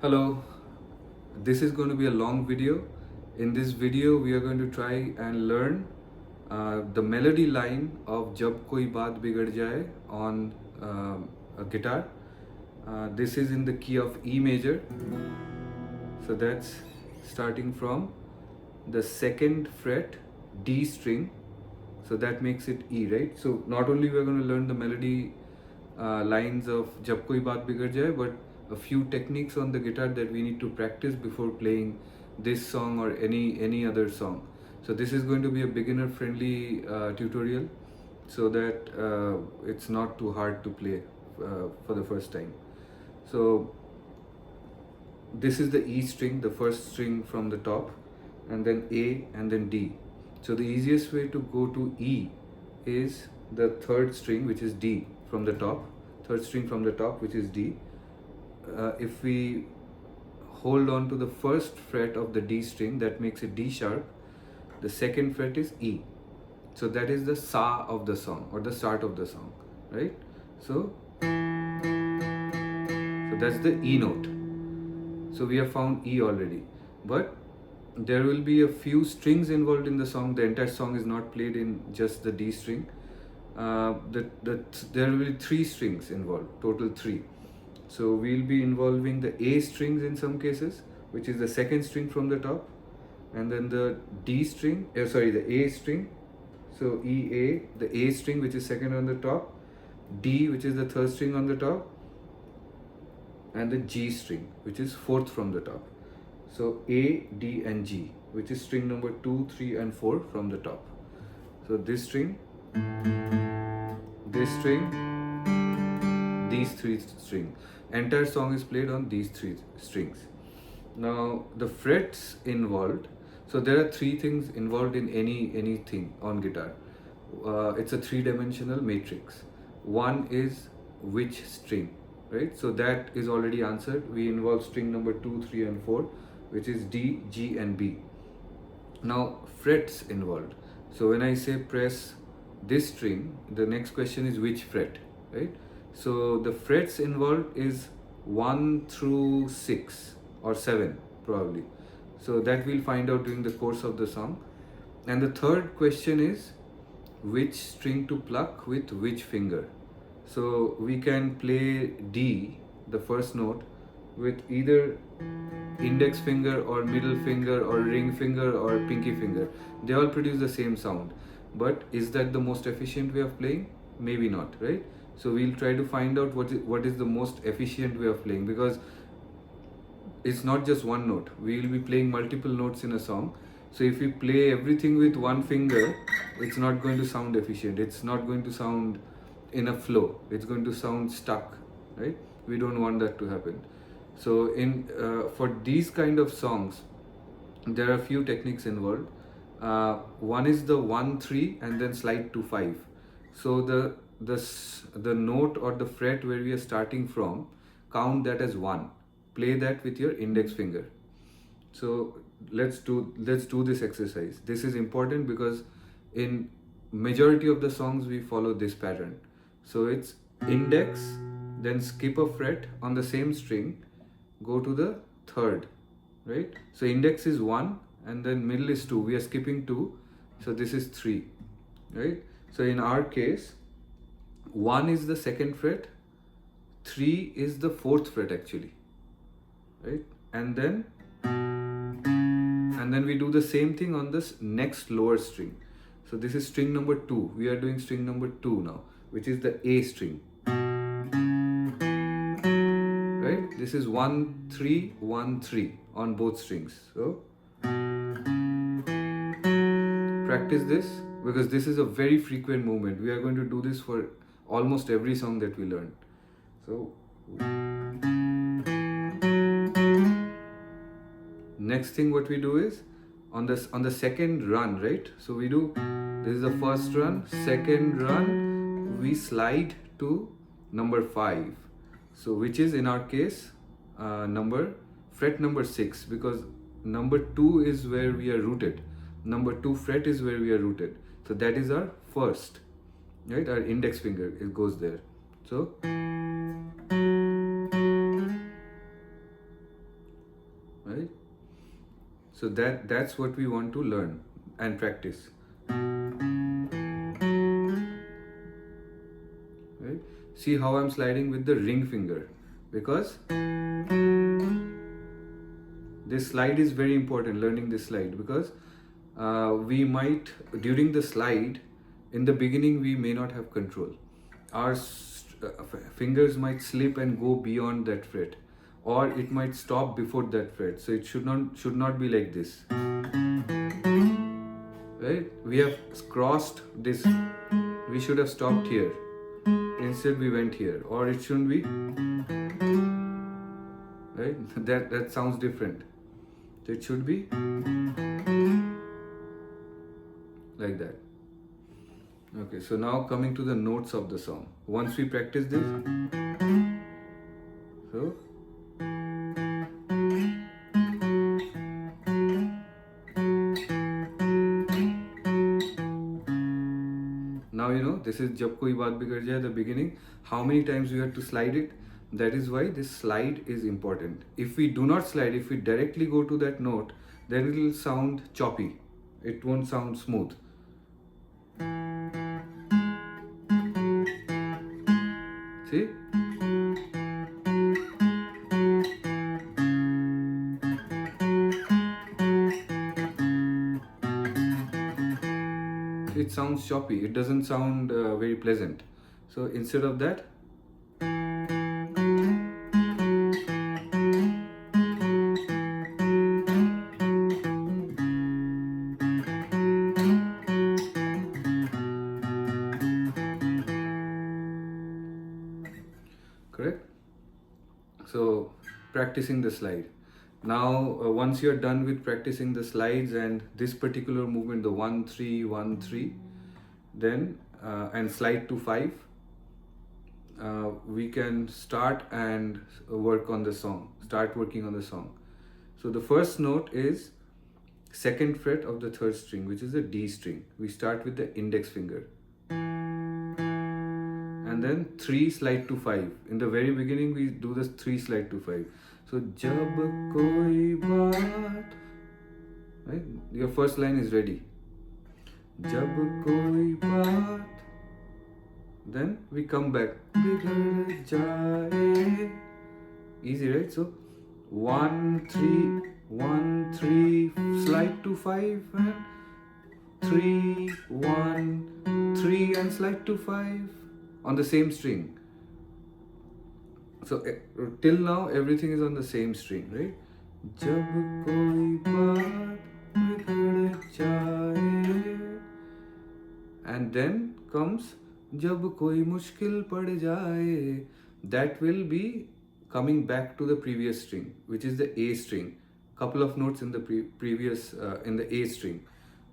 Hello, this is going to be a long video. In this video, we are going to try and learn the melody line of Jab Koi Baat Bigad Jaye on a guitar. This is in the key of E major. So that's starting from the second fret D string. So that makes it E, right? So not only we're going to learn the melody lines of Jab Koi Baat Bigad Jaye, but a few techniques on the guitar that we need to practice before playing this song or any other song. So this is going to be a beginner friendly tutorial, so that it's not too hard to play for the first time. So this is the E string, the first string from the top, and then A and then D. So the easiest way to go to E is the third string, which is D from the top, third string from the top, which is D. If we hold on to the first fret of the D string, that makes it D sharp. The second fret is E. So that is the sa of the song, or the start of the song, right? So that's the E note. So we have found E already, but there will be a few strings involved in the song. The entire song is not played in just the D string. There will be three strings involved, total three. So we'll be involving the A strings in some cases, which is the second string from the top, and then the D string, the A string. So E A, the A string, which is second on the top, D, which is the third string on the top, and the G string, which is fourth from the top. So A, D, and G, which is string number 2, 3, and 4 from the top. So this string, these three strings. Entire song is played on these three strings. Now the frets involved. So there are three things involved in anything on guitar. It's a three-dimensional matrix. One is which string, right? So that is already answered. We involve string number 2, 3, and 4, which is D, G, and B. Now frets involved. So when I say press this string, the next question is which fret, right? So the frets involved is 1 through 6 or 7 probably. So that we'll find out during the course of the song. And the third question is which string to pluck with which finger. So we can play D, the first note, with either index finger or middle finger or ring finger or pinky finger. They all produce the same sound. But is that the most efficient way of playing? Maybe not, right? So we'll try to find out what is the most efficient way of playing, because it's not just one note. We will be playing multiple notes in a song. So if we play everything with one finger, it's not going to sound efficient. It's not going to sound in a flow. It's going to sound stuck, right? We don't want that to happen. So for these kind of songs, there are a few techniques involved. One is the 1-3 and then slide to 5. So the note or the fret where we are starting from, count that as 1. Play that with your index finger. So let's do this exercise. This is important because in majority of the songs we follow this pattern. So it's index, then skip a fret on the same string, go to the third, right? So index is 1 and then middle is 2. We are skipping 2, so this is 3, right? So in our case, 1 is the second fret, 3 is the fourth fret actually, right? And then we do the same thing on this next lower string. So this is string number 2. We are doing string number 2 now, which is the A string, right? This is 1, 3, 1, 3 on both strings. So practice this, because this is a very frequent movement. We are going to do this for almost every song that we learn. So next thing what we do is on the second run, right? So we do, this is the first run, second run, we slide to number 5. So which is in our case fret number 6, because number 2 is where we are rooted. Number 2 fret is where we are rooted. So that is our first, right? Our index finger, it goes there. So So that's what we want to learn and practice. Right? See how I'm sliding with the ring finger, because this slide is very important, learning this slide, because we might, during the slide, in the beginning we may not have control. Our fingers might slip and go beyond that fret, or it might stop before that fret. So it should not be like this. Right? We have crossed this. We should have stopped here. Instead we went here, or it shouldn't be. Right? That sounds different. So it should be like that. Okay, so now coming to the notes of the song. Once we practice this, so now you know this is Jab Koi Baat Bigad Jaye, the beginning. How many times we have to slide it? That is why this slide is important. If we do not slide, if we directly go to that note, then it will sound choppy. It won't sound smooth. See? It sounds choppy. It doesn't sound very pleasant. So instead of that, correct? So practicing the slide. Now once you're done with practicing the slides and this particular movement, the 1-3 1-3, then and slide to 5, we can start and work on the song, start working on the song. So the first note is 2nd fret of the 3rd string, which is a D string. We start with the index finger, and then 3 slide to 5. In the very beginning we do this 3 slide to 5. So jab koi baat, right? Your first line is ready. Jab koi baat. Then we come back. Bigad jaye. Easy, right? So 1-3 1-3 slide to 5 and 3-1-3 and slide to 5 on the same string. So till now everything is on the same string, right? Jab koi baat bigad jaye, and then comes jab koi mushkil pad jaye. That will be coming back to the previous string, which is the A string. Couple of notes in the previous in the A string.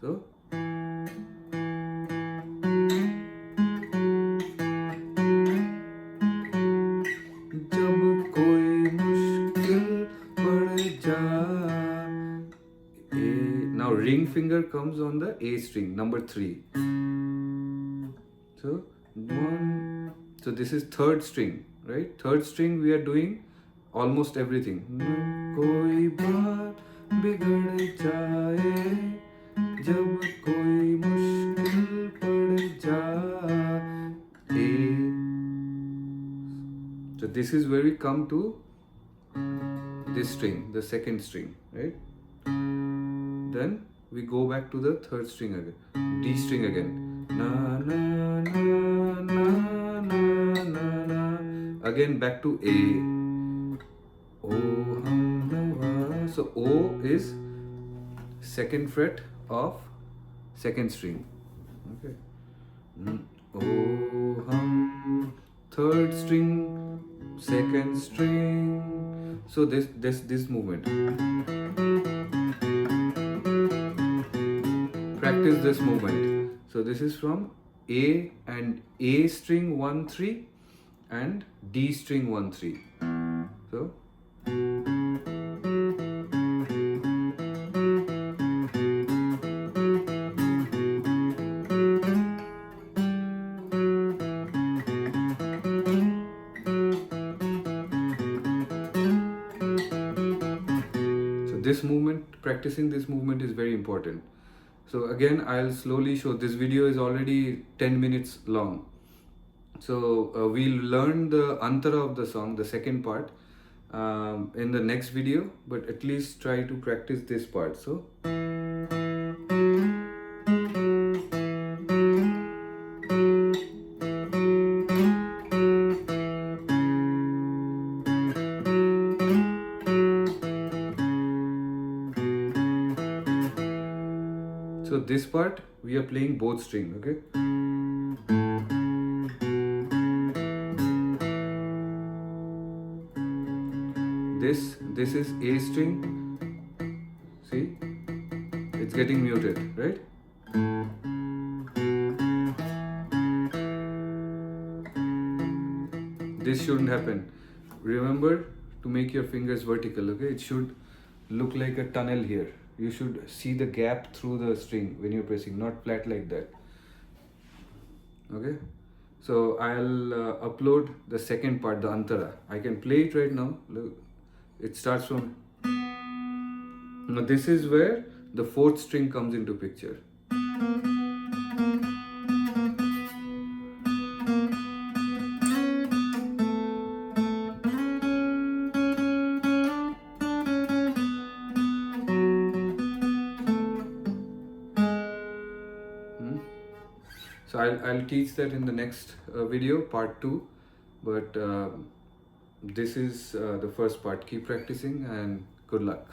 So now ring finger comes on the A string, number 3. So this is 3rd string, right? 3rd string we are doing almost everything. Koi baat bigad jaye, jab koi mushkil pad jaye. So this is where we come to this string, the 2nd string, right? Then we go back to the 3rd string again, D string again. Na na na na na na na. Again back to A. Oh hum nawa. So O is 2nd fret of 2nd string. Okay. Oh hum, 3rd string, 2nd string. So this movement. Practice this movement. So this is from A and A string 1-3 and D string 1-3. So this movement, practicing this movement is very important. So again, I'll slowly show. This video is already 10 minutes long. So we'll learn the antara of the song, the second part, in the next video, but at least try to practice this part. So this part we are playing both string, okay? This is A string. See, it's getting muted, right? This shouldn't happen. Remember to make your fingers vertical, okay? It should look like a tunnel here. You should see the gap through the string when you're pressing, not flat like that. Okay? So I'll upload the second part, the antara. I can play it right now. Look, it starts from. Now this is where the fourth string comes into picture. So I'll teach that in the next video, part 2. But this is the first part. Keep practicing and good luck.